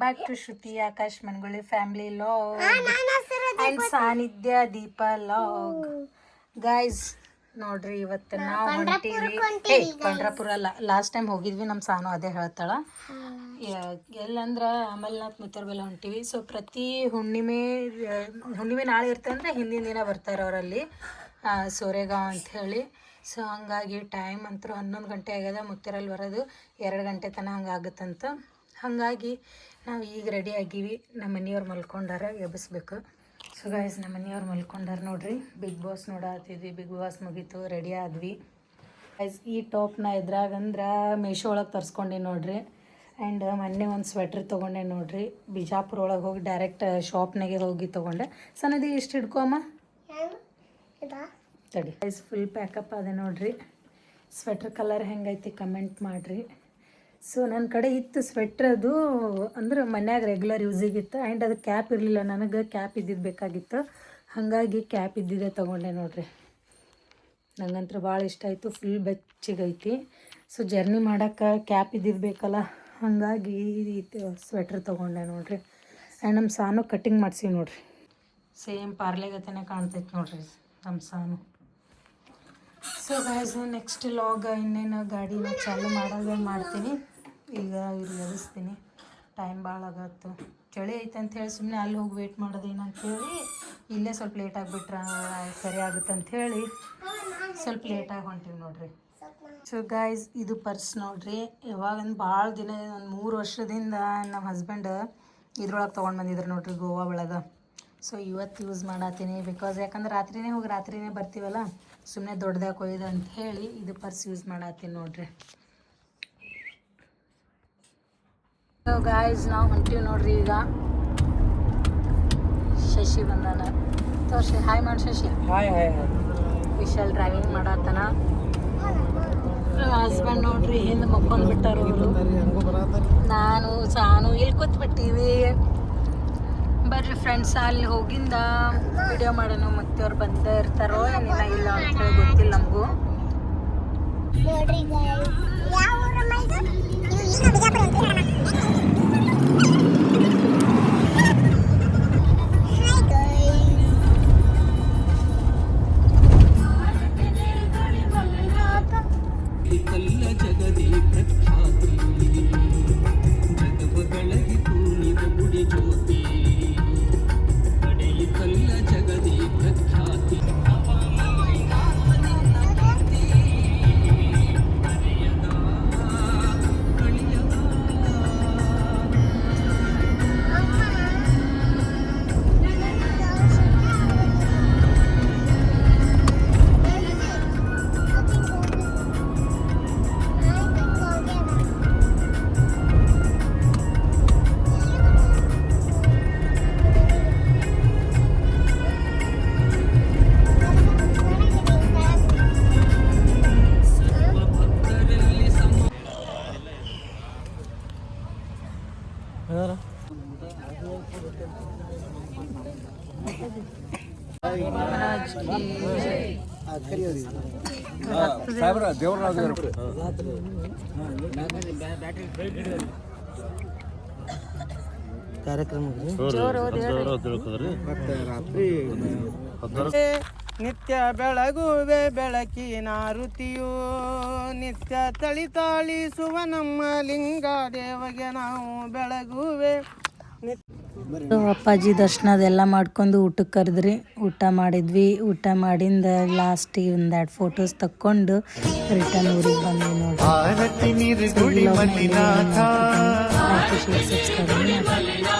Back to Shruti Akash ಮನ್ಗುಳಿ family vlog and Sannidhya Deepa log. Guys ನೋಡ್ರಿ ಇವತ್ತು ನಾವು ಹೊಂಟೀವಿ. ಪಂಡ್ರಾಪುರ ಅಲ್ಲ, ಲಾಸ್ಟ್ ಟೈಮ್ ಹೋಗಿದ್ವಿ, ನಮ್ಮ ಸಾನು ಅದೇ ಹೇಳ್ತಾಳ. ಎಲ್ಲಂದ್ರೆ ಅಮಲ್ನಾಥ್ ಮುತ್ತರ್ಬೆಲ್ಲ ಹೊಂಟೀವಿ. ಸೊ ಪ್ರತಿ ಹುಣ್ಣಿಮೆ ನಾಳೆ ಇರ್ತಂದ್ರೆ ಹಿಂದಿನ ದಿನ ಬರ್ತಾರೆ ಅವರಲ್ಲಿ ಸೋರೆಗಾಂವ್ ಅಂಥೇಳಿ. ಸೊ ಹಂಗಾಗಿ ಟೈಮ್ ಅಂತೂ 11 ಗಂಟೆ ಆಗ್ಯದ, ಮುತ್ತರಲ್ಲಿ ಬರೋದು 2 ಗಂಟೆ ತನಕ ಹಂಗಾಗುತ್ತಂತ. ಹಾಗಾಗಿ ನಾವು ಈಗ ರೆಡಿ ಆಗೀವಿ. ನಮ್ಮ ಮನೆಯವ್ರು ಮಲ್ಕೊಂಡಾರ, ಎಬ್ಬಿಸ್ಬೇಕು. ಸೊ ಗೈಸ್ ನಮ್ಮ ಮನೆಯವ್ರು ಮಲ್ಕೊಂಡಾರ ನೋಡ್ರಿ. ಬಿಗ್ ಬಾಸ್ ನೋಡತ್ತಿದ್ವಿ, ಬಿಗ್ ಬಾಸ್ ಮುಗೀತು, ರೆಡಿ ಆದ್ವಿ. ಗೈಸ್ ಈ ಟಾಪ್ನ ಎದ್ರಾಗಂದ್ರೆ ಮೀಶೋ ಒಳಗೆ ತರಿಸ್ಕೊಂಡೆ ನೋಡ್ರಿ. ಆ್ಯಂಡ್ ಮೊನ್ನೆ ಒಂದು ಸ್ವೆಟ್ರ್ ತೊಗೊಂಡೆ ನೋಡ್ರಿ, ಬಿಜಾಪುರ ಒಳಗೆ ಹೋಗಿ ಡೈರೆಕ್ಟ್ ಶಾಪ್ನಾಗೆ ಹೋಗಿ ತೊಗೊಂಡೆ. ಸನ್ನದಿ ಇಷ್ಟು ಹಿಡ್ಕೊಮ್ಮ ತಡಿ. ಗೈಸ್ ಫುಲ್ ಪ್ಯಾಕಪ್ ಅದೇ ನೋಡ್ರಿ. ಸ್ವೆಟ್ರ್ ಕಲರ್ ಹೆಂಗೈತಿ ಕಮೆಂಟ್ ಮಾಡಿರಿ. ಸೊ ನನ್ನ ಕಡೆ ಇತ್ತು ಸ್ವೆಟ್ರ್, ಅದು ಅಂದ್ರೆ ಮನ್ಯಾಗ ರೆಗ್ಯುಲರ್ ಯೂಸಿಗಿತ್ತು. ಆ್ಯಂಡ್ ಅದು ಕ್ಯಾಪ್ ಇರಲಿಲ್ಲ, ನನಗೆ ಕ್ಯಾಪ್ ಇದ್ದಿದ್ದು ಬೇಕಾಗಿತ್ತು. ಹಾಗಾಗಿ ಕ್ಯಾಪ್ ಇದ್ದಿದ್ದೆ ತೊಗೊಂಡೆ ನೋಡ್ರಿ. ನಂಗಂತೂ ಭಾಳ ಇಷ್ಟ ಆಯಿತು, ಫುಲ್ ಬೆಚ್ಚಗೈತಿ. ಸೊ ಜರ್ನಿ ಮಾಡೋಕ್ಕೆ ಕ್ಯಾಪ್ ಇದ್ದಿದ್ದು ಬೇಕಲ್ಲ, ಹಾಗಾಗಿ ಸ್ವೆಟ್ರ್ ತೊಗೊಂಡೆ ನೋಡ್ರಿ. ಆ್ಯಂಡ್ ನಮ್ಮ ಸಾನು ಕಟ್ಟಿಂಗ್ ಮಾಡ್ಸೀವಿ ನೋಡ್ರಿ, ಸೇಮ್ ಪಾರ್ಲೆಗತೆನೇ ಕಾಣ್ತೈತೆ ನೋಡ್ರಿ ನಮ್ಮ ಸಾನು. ಸೊ ಗೈಸ್ ನೆಕ್ಸ್ಟ್ ಲಾಗ್ ಇನ್ನೇನು ಗಾಡಿನ ಚಾಲು ಮಾಡ್ತೀನಿ. ಈಗ ಇವ್ರಿಗೆ ಎಳಿಸ್ತೀನಿ, ಟೈಮ್ ಭಾಳ ಆಗತ್ತು. ಚಳಿ ಐತೆ ಅಂಥೇಳಿ ಸುಮ್ಮನೆ ಅಲ್ಲಿ ಹೋಗಿ ವೇಟ್ ಮಾಡೋದೇನು ಅಂಥೇಳಿ ಇಲ್ಲೇ ಸ್ವಲ್ಪ ಲೇಟ್ ಆಗಿಬಿಟ್ರೆ ಸರಿ ಆಗುತ್ತೆ ಅಂಥೇಳಿ ಸ್ವಲ್ಪ ಲೇಟಾಗಿ ಹೊಂಟೀವಿ ನೋಡ್ರಿ. ಸೊ ಗೈಸ್ ಇದು ಪರ್ಸ್ ನೋಡ್ರಿ. ಯಾವಾಗಂದು ಭಾಳ ದಿನ, ಒಂದು 3 ವರ್ಷದಿಂದ ನಮ್ಮ ಹಸ್ಬೆಂಡ್ ಇದ್ರೊಳಗೆ ತೊಗೊಂಡು ಬಂದಿದ್ರು ನೋಡ್ರಿ, ಗೋವಾ ಒಳಗೆ. ಸೊ ಇವತ್ತು ಯೂಸ್ ಮಾಡತ್ತೀನಿ, ಬಿಕಾಸ್ ಯಾಕಂದ್ರೆ ರಾತ್ರಿನೇ ಹೋಗಿ ರಾತ್ರಿನೇ ಬರ್ತೀವಲ್ಲ, ಸುಮ್ಮನೆ ದೊಡ್ಡದಾಗಿ ಕೊಯ್ದು ಅಂತ ಹೇಳಿ ಇದು ಪರ್ಸ್ ಯೂಸ್ ಮಾಡತ್ತೀನಿ ನೋಡ್ರಿ. ಸೊ ಗಾಯ್ಸ್ ನಾವು ಹೊಂಟೀವಿ ನೋಡ್ರಿ. ಈಗ ಶಶಿ ಬಂದಾನ, ತೋರ್ಸಿ ಹಾಯ್ ಮಾಡಿ Shashi. Hi hi. Vishal driving ಮಾಡತ್ತಾನ. ಹಸ್ಬೆಂಡ್ ನೋಡ್ರಿ ಹಿಂದೆ ಮಕ್ಕೊಂಡ್ ಬಿಟ್ಟಾರ ಅವರು. ನಾನು ಸಾನು ಇಲ್ಲಿ ಕೂತ್ಬಿಟ್ಟಿವಿ. ಬರ್ರಿ ಫ್ರೆಂಡ್ಸ್, ಅಲ್ಲಿ ಹೋಗಿಂದ ವಿಡಿಯೋ ಮಾಡೋಣ. ಮತ್ತೆ ಅವ್ರು ಬಂದೇ ಇರ್ತಾರೋ ಏನಿಲ್ಲ ಇಲ್ಲ ಅಂತ ಹೇಳಿ ಗೊತ್ತಿಲ್ಲ ನಮಗೂ. ನಿತ್ಯ ಬೆಳಗುವೆ ಬೆಳಕಿನ ಋತಿಯು, ನಿತ್ಯ ತಳಿತಾಳಿಸುವ ನಮ್ಮ ಲಿಂಗ ದೇವಗೆ ನಾವು ಬೆಳಗುವೆ. ಅಪ್ಪಾಜಿ ದರ್ಶನ ಅದೆಲ್ಲ ಮಾಡ್ಕೊಂಡು ಊಟಕ್ಕೆ ಕರೆದ್ರಿ. ಊಟ ಮಾಡಿದ್ವಿ. ಊಟ ಮಾಡಿಂದ ಲಾಸ್ಟಿಗೆ ಒಂದೆರಡು ಫೋಟೋಸ್ ತಕ್ಕೊಂಡು ರಿಟರ್ನ್ ಊರಿಗೆ ಬಂದ್ವಿ ನೋಡ್ರಿ. ಸಬ್ಸ್ಕ್ರೈಬ್ ಮಾಡಿ.